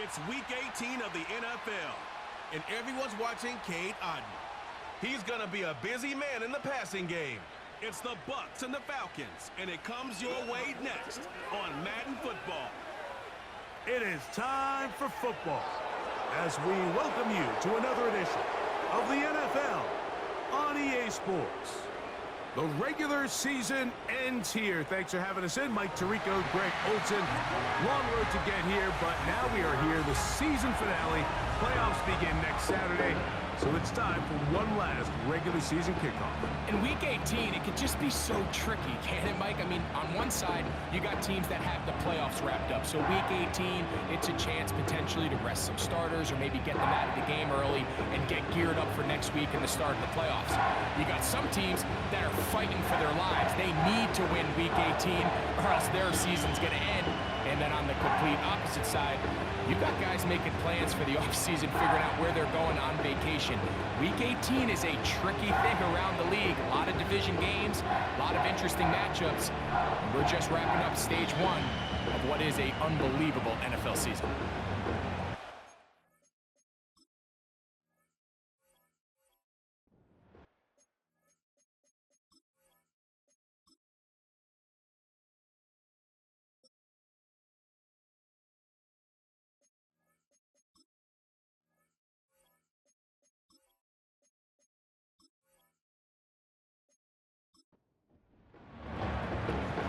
It's Week 18 of the NFL, and everyone's watching Cade Otton. He's going to be a busy man in the passing game. It's the Bucs and the Falcons, and it comes your way next on Madden Football. It is time for football as we welcome you to another edition of the NFL on EA Sports. The regular season ends here. Thanks for having us in. Mike Tirico, Greg Olsen. Long road to get here, but now we are here. The season finale. Playoffs begin next Saturday. So it's time for one last regular season kickoff. In Week 18, it can just be so tricky, can't it, Mike? I mean, on one side, you got teams that have the playoffs wrapped up. So Week 18, it's a chance potentially to rest some starters or maybe get them out of the game early and get geared up for next week and the start of the playoffs. You got some teams that are fighting for their lives. They need to win Week 18 or else their season's going to end. And then on the complete opposite side, you've got guys making plans for the offseason, figuring out where they're going on vacation. Week 18 is a tricky thing around the league. A lot of division games, a lot of interesting matchups. And we're just wrapping up stage one of what is an unbelievable NFL season.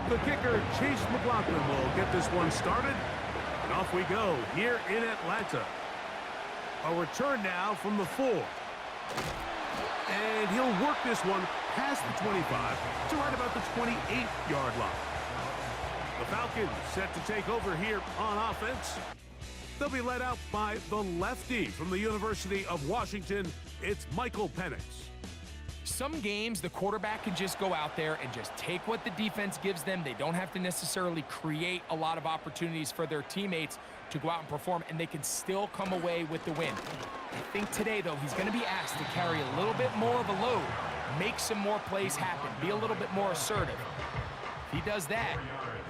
The kicker, Chase McLaughlin, will get this one started. And off we go here in Atlanta. A return now from the 4. And he'll work this one past the 25 to right about the 28-yard line. The Falcons set to take over here on offense. They'll be led out by the lefty from the University of Washington. It's Michael Penix. Some games, the quarterback can just go out there and just take what the defense gives them. They don't have to necessarily create a lot of opportunities for their teammates to go out and perform, and they can still come away with the win. I think today, though, he's going to be asked to carry a little bit more of a load, make some more plays happen, be a little bit more assertive. If he does that,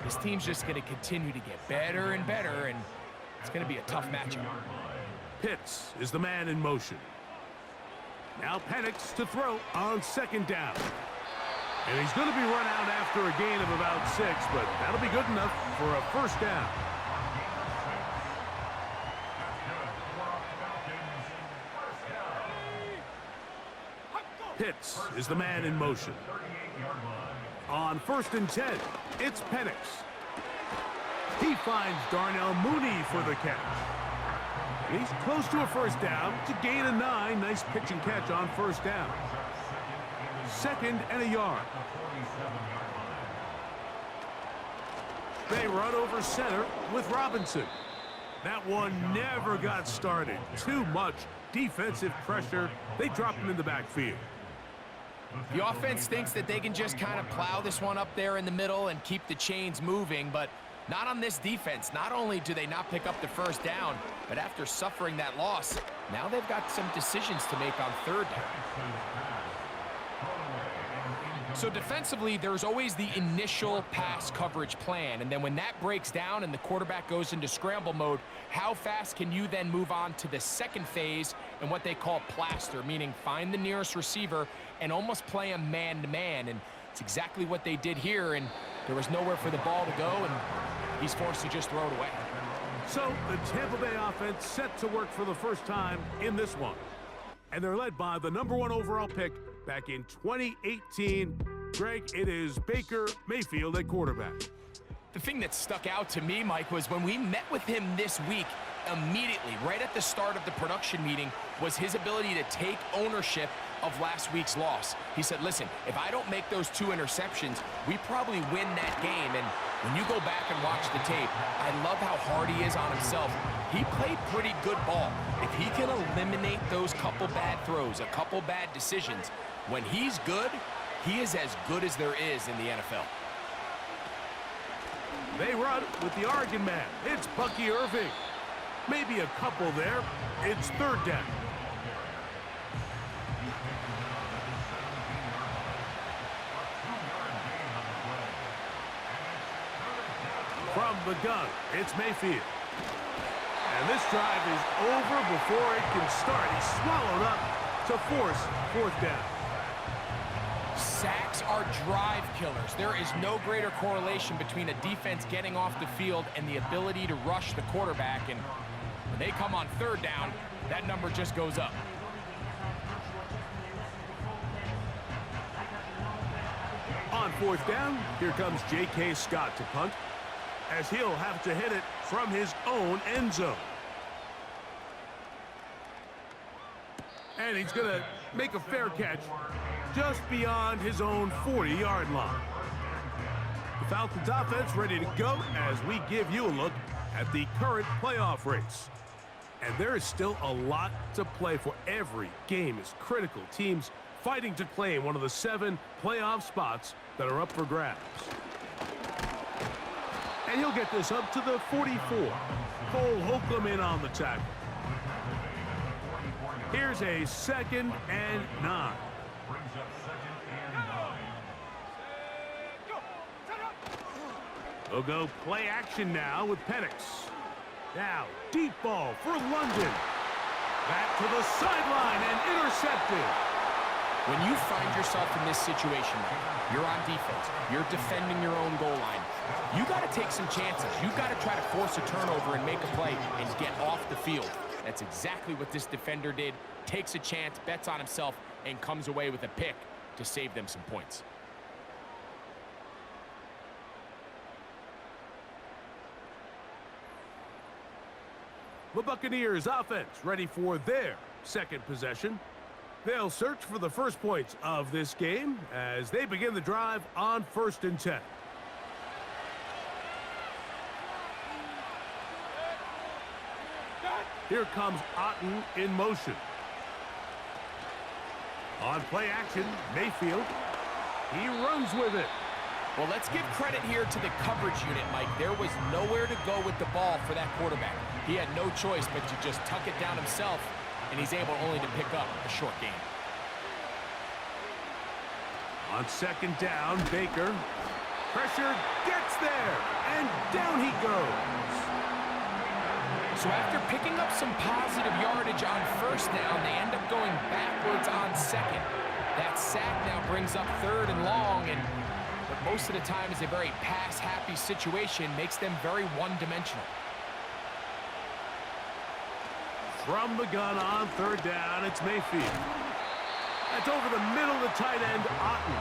this team's just going to continue to get better and better, and it's going to be a tough matchup. Pitts is the man in motion. Now Penix to throw on second down. And he's going to be run out after a gain of about 6, but that'll be good enough for a first down. Pitts is the man in motion. On 1st and 10, it's Penix. He finds Darnell Mooney for the catch. He's close to a first down to gain a 9. Nice pitch and catch on first down. 2nd and a yard. They run over center with Robinson. That one never got started. Too much defensive pressure. They drop him in the backfield. The offense thinks that they can just kind of plow this one up there in the middle and keep the chains moving, but not on this defense. Not only do they not pick up the first down, but after suffering that loss, now they've got some decisions to make on 3rd down. So defensively, there's always the initial pass coverage plan, and then when that breaks down and the quarterback goes into scramble mode, how fast can you then move on to the second phase and what they call plaster, meaning find the nearest receiver and almost play him man-to-man, and it's exactly what they did here, and there was nowhere for the ball to go, and he's forced to just throw it away. So the Tampa Bay offense set to work for the first time in this one. And they're led by the #1 overall pick back in 2018. Greg, it is Baker Mayfield at quarterback. The thing that stuck out to me, Mike, was when we met with him this week, immediately, right at the start of the production meeting, was his ability to take ownership of last week's loss. He said, listen, if I don't make those 2 interceptions, we probably win that game. And when you go back and watch the tape, I love how hard he is on himself. He played pretty good ball. If he can eliminate those couple bad throws, a couple bad decisions, when he's good, he is as good as there is in the NFL. They run with the Oregon man. It's Bucky Irving. Maybe a couple there. It's 3rd down. From the gun, it's Mayfield. And this drive is over before it can start. He's swallowed up to force fourth down. Sacks are drive killers. There is no greater correlation between a defense getting off the field and the ability to rush the quarterback. And when they come on third down, that number just goes up. On fourth down, here comes J.K. Scott to punt, as he'll have to hit it from his own end zone. And he's going to make a fair catch just beyond his own 40-yard line. The Falcons offense ready to go as we give you a look at the current playoff race. And there is still a lot to play for. Every game is critical. Teams fighting to claim one of the 7 playoff spots that are up for grabs. And he'll get this up to the 44. Cole Holcomb in on the tackle. Here's a 2nd and 9. We'll go play action now with Penix. Now, deep ball for London. Back to the sideline and intercepted. When you find yourself in this situation, you're on defense, you're defending your own goal line, you got to take some chances. You got to try to force a turnover and make a play and get off the field. That's exactly what this defender did. Takes a chance, bets on himself, and comes away with a pick to save them some points. The Buccaneers offense ready for their second possession. They'll search for the first points of this game as they begin the drive on 1st and 10. Here comes Otten in motion. On play action, Mayfield. He runs with it. Well, let's give credit here to the coverage unit, Mike. There was nowhere to go with the ball for that quarterback. He had no choice but to just tuck it down himself, and he's able only to pick up a short gain. On 2nd down, Baker. Pressure gets there, and down he goes. So after picking up some positive yardage on 1st down, they end up going backwards on 2nd. That sack now brings up 3rd and long, and what most of the time is a very pass-happy situation, makes them very one-dimensional. From the gun on 3rd down, it's Mayfield. That's over the middle of the tight end, Otten.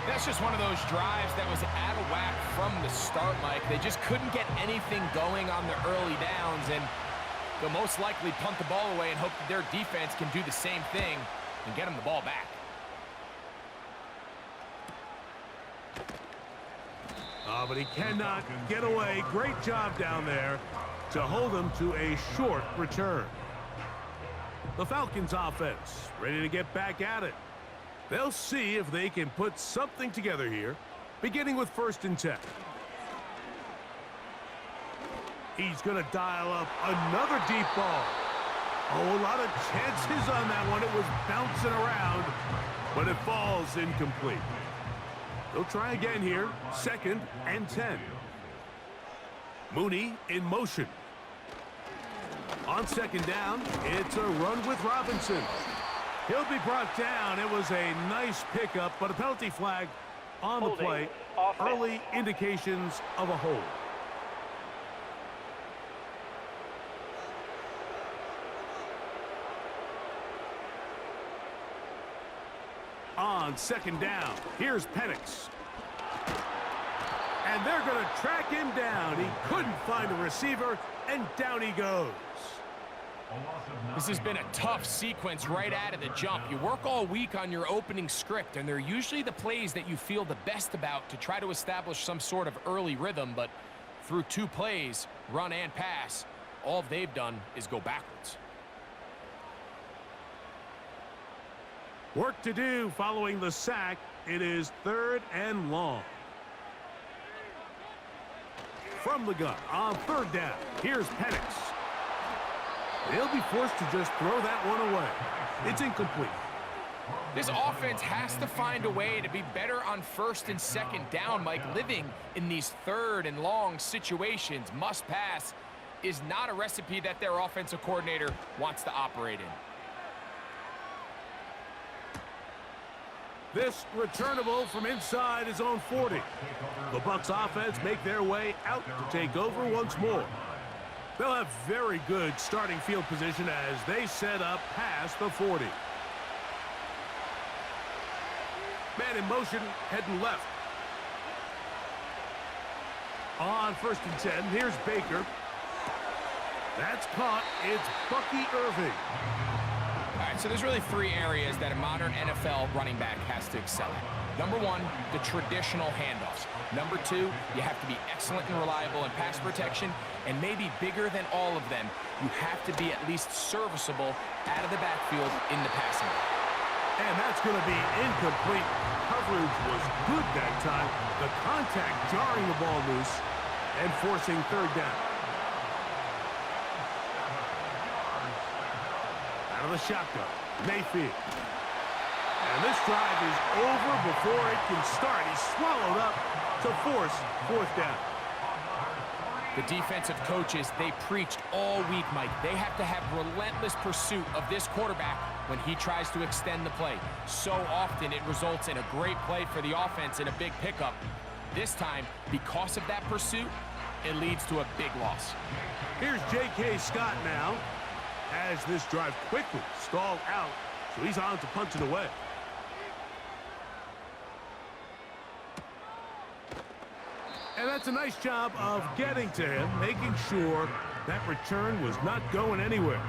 That's just one of those drives that was out of whack from the start, Mike. They just couldn't get anything going on the early downs, and they'll most likely punt the ball away and hope that their defense can do the same thing and get them the ball back. Oh, but he cannot get away. Great job down there to hold him to a short return. The Falcons offense ready to get back at it. They'll see if they can put something together here, beginning with 1st and 10. He's going to dial up another deep ball. Oh, a lot of chances on that one. It was bouncing around, but it falls incomplete. They'll try again here, 2nd and 10. Mooney in motion. On 2nd down, it's a run with Robinson. He'll be brought down. It was a nice pickup, but a penalty flag on the play. Early indications of a hold. On 2nd down, here's Penix. And they're going to track him down. He couldn't find a receiver, and down he goes. This has been a tough sequence right out of the jump. You work all week on your opening script, and they're usually the plays that you feel the best about to try to establish some sort of early rhythm, but through 2 plays, run and pass, all they've done is go backwards. Work to do following the sack. It is 3rd and long. From the gun on 3rd down, here's Penix. They'll be forced to just throw that one away. It's incomplete. This offense has to find a way to be better on 1st and 2nd down, Mike. Living in these 3rd and long situations, must pass, is not a recipe that their offensive coordinator wants to operate in. This returnable from inside his own 40. The Bucs offense make their way out to take over once more. They'll have very good starting field position as they set up past the 40. Man in motion, heading left. On 1st and 10, here's Baker. That's caught. It's Bucky Irving. All right, so there's really 3 areas that a modern NFL running back has to excel at. Number 1, the traditional handoffs. Number 2, you have to be excellent and reliable in pass protection. And maybe bigger than all of them, you have to be at least serviceable out of the backfield in the passing game. And that's going to be incomplete. Coverage was good that time. The contact jarring the ball loose and forcing 3rd down. Out of the shotgun, Mayfield. And this drive is over before it can start. He's swallowed up to force 4th down. The defensive coaches, they preached all week, Mike. They have to have relentless pursuit of this quarterback when he tries to extend the play. So often it results in a great play for the offense and a big pickup. This time, because of that pursuit, it leads to a big loss. Here's J.K. Scott now as this drive quickly stalled out, so he's on to punch it away. And that's a nice job of getting to him, making sure that return was not going anywhere.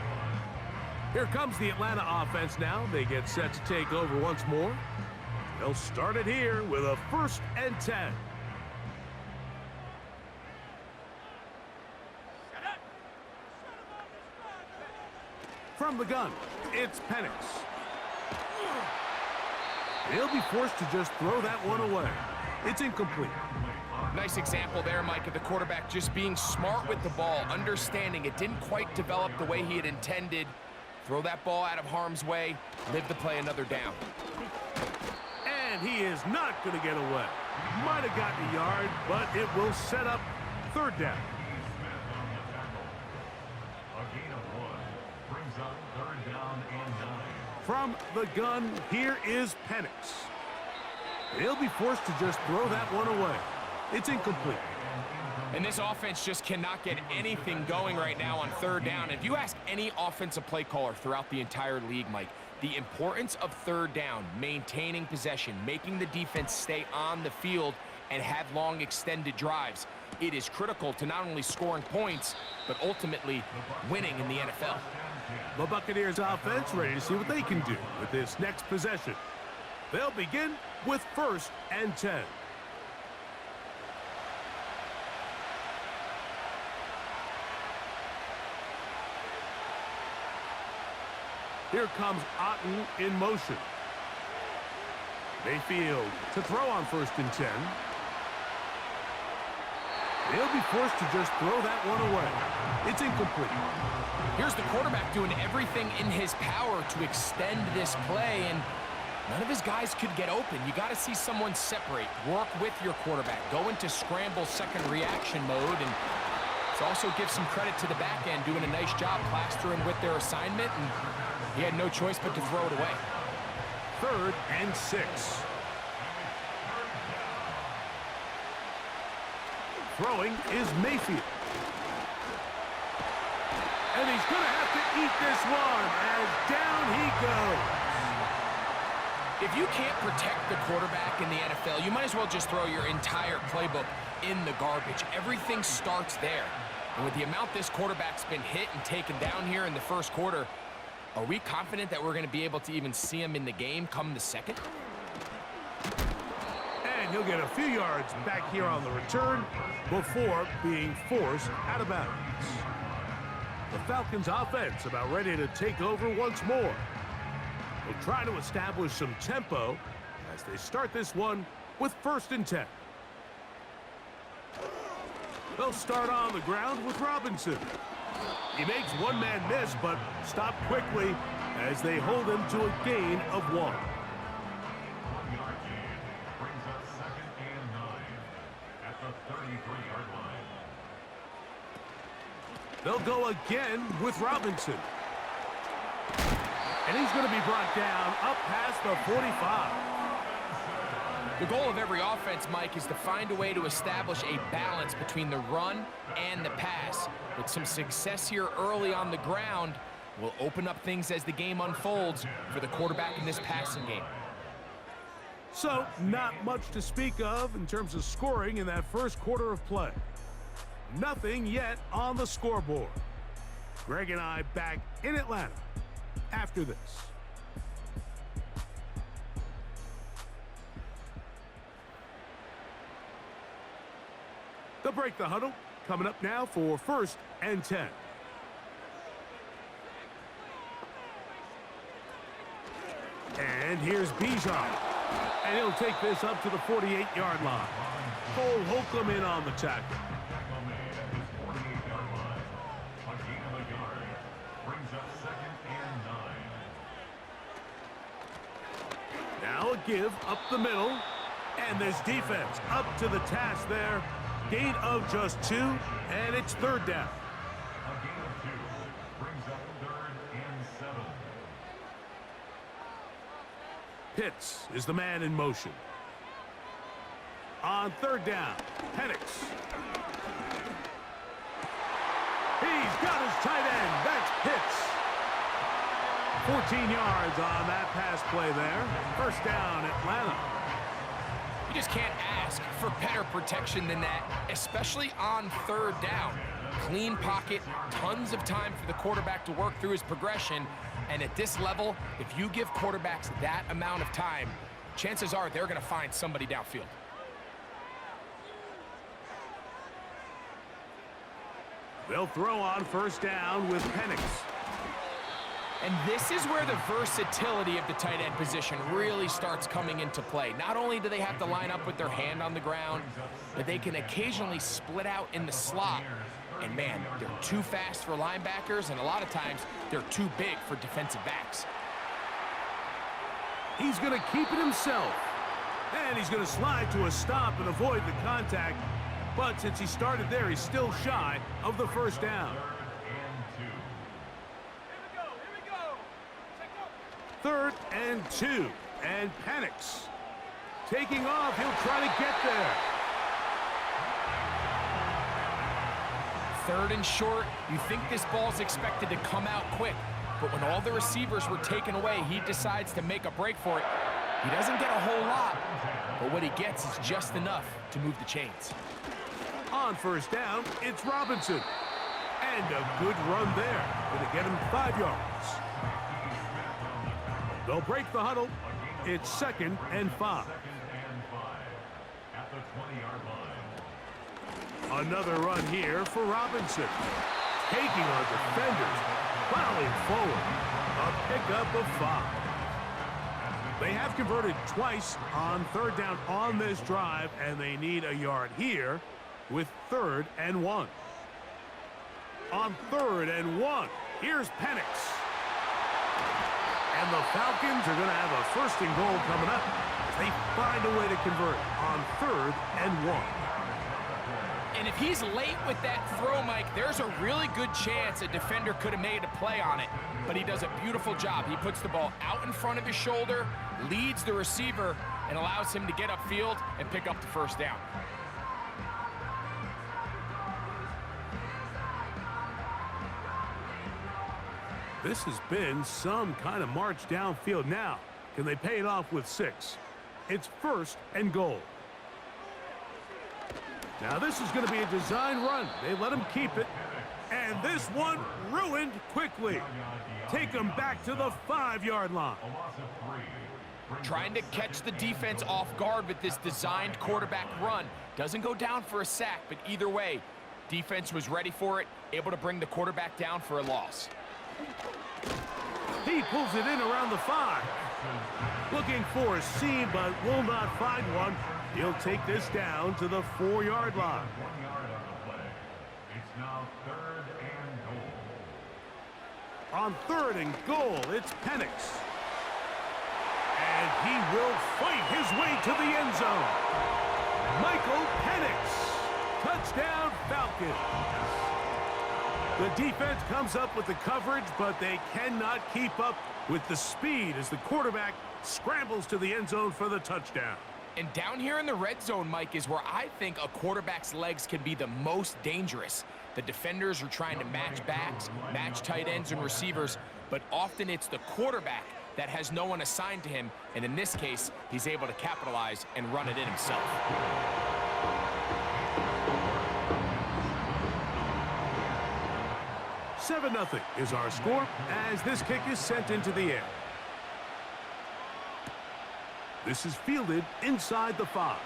Here comes the Atlanta offense now. They get set to take over once more. They'll start it here with a 1st and 10. From the gun, it's Penix. He'll be forced to just throw that one away. It's incomplete. Nice example there, Mike, of the quarterback just being smart with the ball, understanding it didn't quite develop the way he had intended. Throw that ball out of harm's way, live to play another down. And he is not going to get away. Might have gotten a yard, but it will set up 3rd down. From the gun, here is Penix. He'll be forced to just throw that one away. It's incomplete. And this offense just cannot get anything going right now on 3rd down. If you ask any offensive play caller throughout the entire league, Mike, the importance of 3rd down, maintaining possession, making the defense stay on the field and have long extended drives, it is critical to not only scoring points, but ultimately winning in the NFL. The Buccaneers offense ready to see what they can do with this next possession. They'll begin with 1st and 10. Here comes Otten in motion. Mayfield to throw on 1st and 10. He'll be forced to just throw that one away. It's incomplete. Here's the quarterback doing everything in his power to extend this play, and none of his guys could get open. You got to see someone separate, work with your quarterback, go into scramble second reaction mode, and also give some credit to the back end doing a nice job plastering with their assignment, and he had no choice but to throw it away. 3rd and 6. Throwing is Mayfield. And he's going to have to eat this one as down he goes. If you can't protect the quarterback in the NFL, you might as well just throw your entire playbook in the garbage. Everything starts there. And with the amount this quarterback's been hit and taken down here in the 1st quarter, are we confident that we're going to be able to even see him in the game come the 2nd? And he'll get a few yards back here on the return before being forced out of bounds. The Falcons offense about ready to take over once more. They'll try to establish some tempo as they start this one with 1st and 10. They'll start on the ground with Robinson. He makes one man miss, but stopped quickly as they hold him to a gain of 1. Brings up 2nd and 9 at the 33-yard line. They'll go again with Robinson. And he's going to be brought down up past the 45. The goal of every offense, Mike, is to find a way to establish a balance between the run and the pass. With some success here early on the ground, will open up things as the game unfolds for the quarterback in this passing game. So, not much to speak of in terms of scoring in that first quarter of play. Nothing yet on the scoreboard. Greg and I back in Atlanta after this. They'll break the huddle. Coming up now for 1st and 10. And here's Bijan. And he'll take this up to the 48-yard line. Cole Holcomb in on the tackle. Now a give up the middle. And this defense up to the task there. Gain of just 2, and it's 3rd down. A gain of 2 brings up 3rd and 7. Pitts is the man in motion. On 3rd down, Penix. He's got his tight end. That's Pitts. 14 yards on that pass play there. 1st down, Atlanta. You just can't ask for better protection than that, especially on 3rd down. Clean pocket, tons of time for the quarterback to work through his progression, and at this level, if you give quarterbacks that amount of time, chances are they're going to find somebody downfield. They'll throw on 1st down with Penix. And this is where the versatility of the tight end position really starts coming into play. Not only do they have to line up with their hand on the ground, but they can occasionally split out in the slot. And man, they're too fast for linebackers, and a lot of times they're too big for defensive backs. He's going to keep it himself. And he's going to slide to a stop and avoid the contact. But since he started there, he's still shy of the 1st down. 3rd and 2, and Penix taking off. He'll try to get there. 3rd and short. You think this ball's expected to come out quick, but when all the receivers were taken away, he decides to make a break for it. He doesn't get a whole lot, but what he gets is just enough to move the chains. On 1st down, it's Robinson. And a good run there. Going to get him 5 yards. They'll break the huddle. It's 2nd and 5. At the 20-yard line. Another run here for Robinson. Taking on defenders. Plowing forward. A pickup of 5. They have converted twice on 3rd down on this drive, and they need a yard here with 3rd and 1. On 3rd and 1, here's Penix. And the Falcons are going to have a 1st and goal coming up as they find a way to convert on 3rd and 1. And if he's late with that throw, Mike, there's a really good chance a defender could have made a play on it. But he does a beautiful job. He puts the ball out in front of his shoulder, leads the receiver, and allows him to get upfield and pick up the 1st down. This has been some kind of march downfield. Now, can they pay it off with 6? It's 1st and goal. Now this is going to be a design run. They let him keep it. And this one ruined quickly. Take him back to the 5-yard line. Trying to catch the defense off guard with this designed quarterback run. Doesn't go down for a sack, but either way, defense was ready for it, able to bring the quarterback down for a loss. He pulls it in around the 5. Looking for a seam, but will not find one. He'll take this down to the 4-yard line. 1 yard on the play. It's now 3rd and goal. On 3rd and goal, it's Penix. And he will fight his way to the end zone. Michael Penix. Touchdown, Falcons. The defense comes up with the coverage, but they cannot keep up with the speed as the quarterback scrambles to the end zone for the touchdown. And down here in the red zone, Mike, is where I think a quarterback's legs can be the most dangerous. The defenders are trying to match backs, match tight ends and receivers, but often it's the quarterback that has no one assigned to him, and in this case, he's able to capitalize and run it in himself. 7-0 is our score as this kick is sent into the air. This is fielded inside the 5.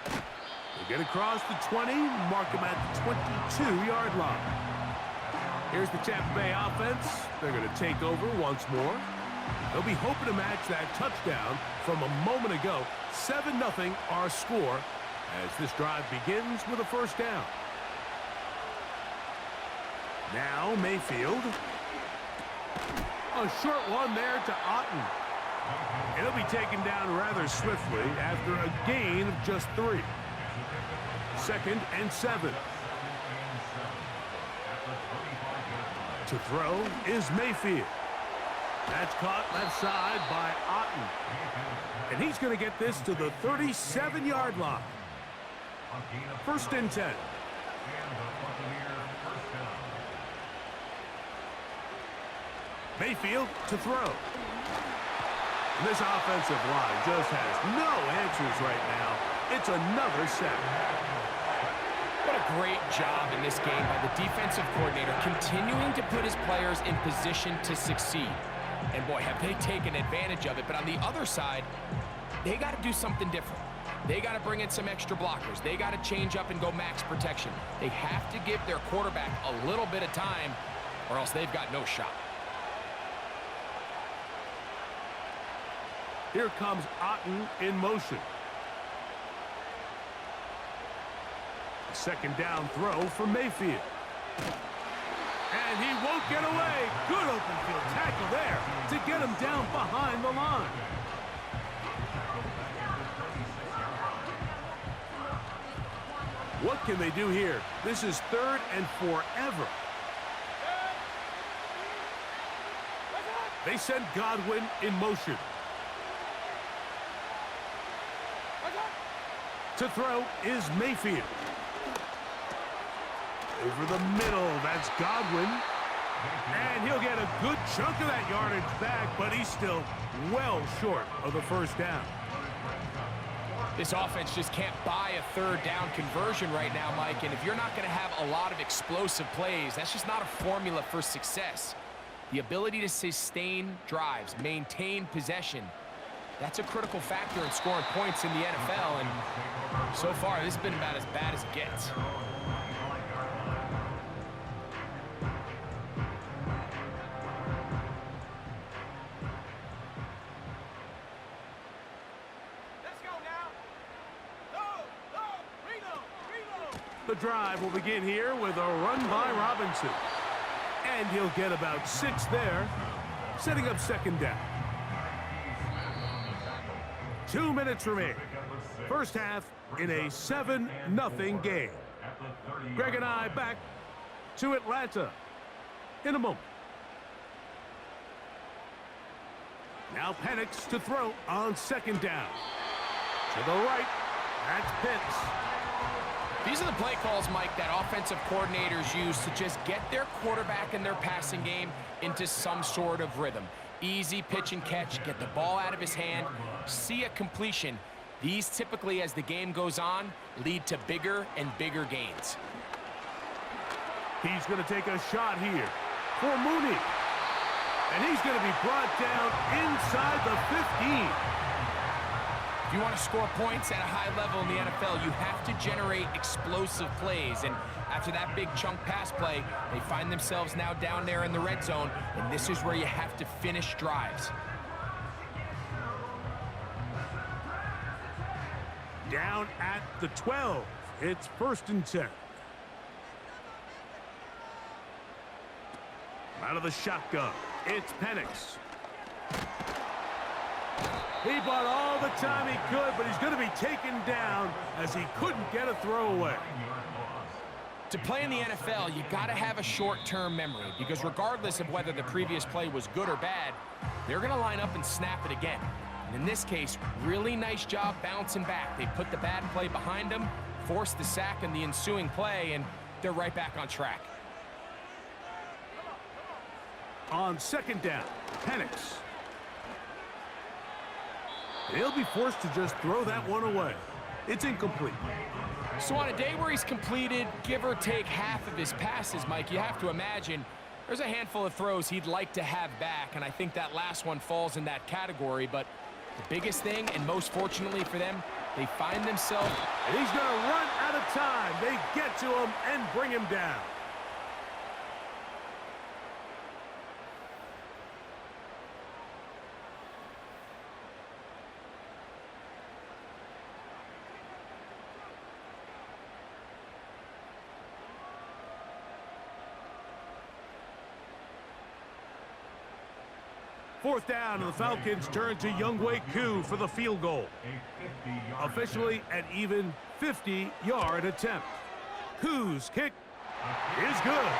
They get across the 20, mark him at the 22-yard line. Here's the Tampa Bay offense. They're going to take over once more. They'll be hoping to match that touchdown from a moment ago. 7-0 our score as this drive begins with a first down. Now Mayfield. A short one there to Otten. It'll be taken down rather swiftly after a gain of just 3. 2nd and 7. To throw is Mayfield. That's caught left side by Otten. And he's going to get this to the 37-yard line. 1st and 10. Mayfield to throw. This offensive line just has no answers right now. It's another sack. What a great job in this game by the defensive coordinator, continuing to put his players in position to succeed. And boy, have they taken advantage of it. But on the other side, they got to do something different. They got to bring in some extra blockers. They got to change up and go max protection. They have to give their quarterback a little bit of time, or else they've got no shot. Here comes Otten in motion. A 2nd down throw for Mayfield. And he won't get away. Good open field tackle there to get him down behind the line. What can they do here? This is 3rd and forever. They send Godwin in motion. To throw is Mayfield. Over the middle, that's Godwin. And he'll get a good chunk of that yardage back, but he's still well short of the first down. This offense just can't buy a 3rd down conversion right now, Mike. And if you're not going to have a lot of explosive plays, that's just not a formula for success. The ability to sustain drives, maintain possession, that's a critical factor in scoring points in the NFL. And so far, this has been about as bad as it gets. The drive will begin here with a run by Robinson. And he'll get about 6 there, setting up 2nd down. 2 minutes remain. First half in a 7-0 game. Greg and I back to Atlanta in a moment. Now Penix to throw on 2nd down. To the right, that's Pitts. These are the play calls, Mike, that offensive coordinators use to just get their quarterback and their passing game into some sort of rhythm. Easy pitch and catch, get the ball out of his hand, see a completion. These typically, as the game goes on, lead to bigger and bigger gains. He's going to take a shot here for Mooney. And he's going to be brought down inside the 15. If you want to score points at a high level in the NFL, you have to generate explosive plays. And after that big chunk pass play, they find themselves now down there in the red zone, and this is where you have to finish drives. Down at the 12. It's 1st and 10. Out of the shotgun, it's Penix. He bought all the time he could, but he's going to be taken down as he couldn't get a throwaway. To play in the NFL, you got to have a short-term memory because regardless of whether the previous play was good or bad, they're going to line up and snap it again. And in this case, really nice job bouncing back. They put the bad play behind them, forced the sack in the ensuing play, and they're right back on track. On second down, Penix. He'll be forced to just throw that one away. It's incomplete. So on a day where he's completed, give or take half of his passes, Mike, you have to imagine there's a handful of throws he'd like to have back, and I think that last one falls in that category. But the biggest thing, and most fortunately for them, they find themselves... And he's going to run out of time. They get to him and bring him down. Fourth down, and the Falcons turn to Younghoe Koo for the field goal. Officially an even 50-yard attempt. Koo's kick is good.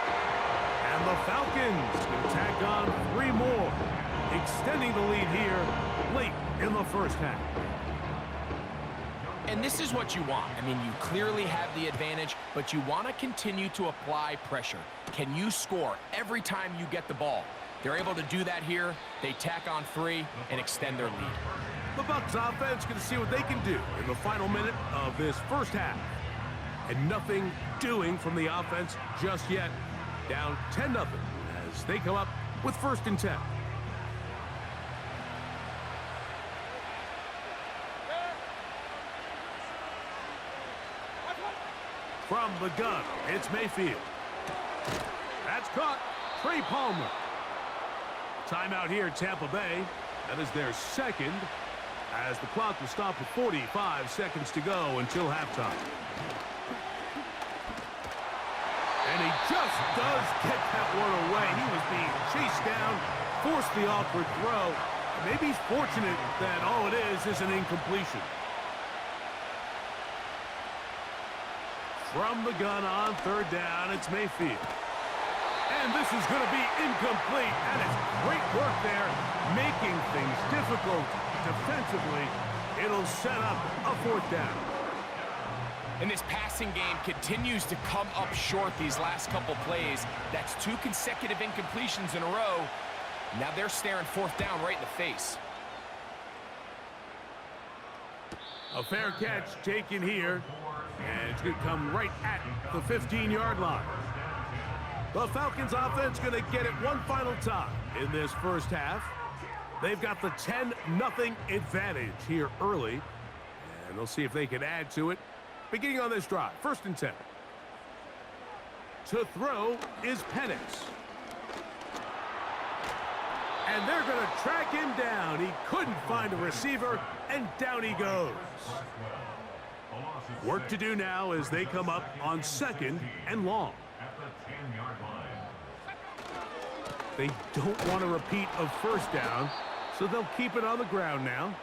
And the Falcons can tack on 3 more, extending the lead here late in the first half. And this is what you want. I mean, you clearly have the advantage, but you want to continue to apply pressure. Can you score every time you get the ball? They're able to do that here. They tack on 3 and extend their lead. The Bucs offense going to see what they can do in the final minute of this first half. And nothing doing from the offense just yet. Down 10-0 as they come up with 1st and 10. From the gun, it's Mayfield. That's caught. Trey Palmer. Timeout here, Tampa Bay. That is their 2nd, as the clock will stop with 45 seconds to go until halftime. And he just does get that one away. He was being chased down, forced the awkward throw. Maybe he's fortunate that all it is an incompletion. From the gun on 3rd down, it's Mayfield. And this is going to be incomplete. That is great work there, making things difficult defensively. It'll set up a 4th down. And this passing game continues to come up short these last couple plays. That's 2 consecutive incompletions in a row. Now they're staring 4th down right in the face. A fair catch taken here. And it's going to come right at the 15-yard line. The Falcons offense going to get it one final time in this first half. They've got the 10-0 advantage here early. And they'll see if they can add to it. Beginning on this drive, 1st and 10. To throw is Penix. And they're going to track him down. He couldn't find a receiver, and down he goes. Work to do now as they come up on 2nd and long. They don't want to repeat of 1st down, so they'll keep it on the ground now.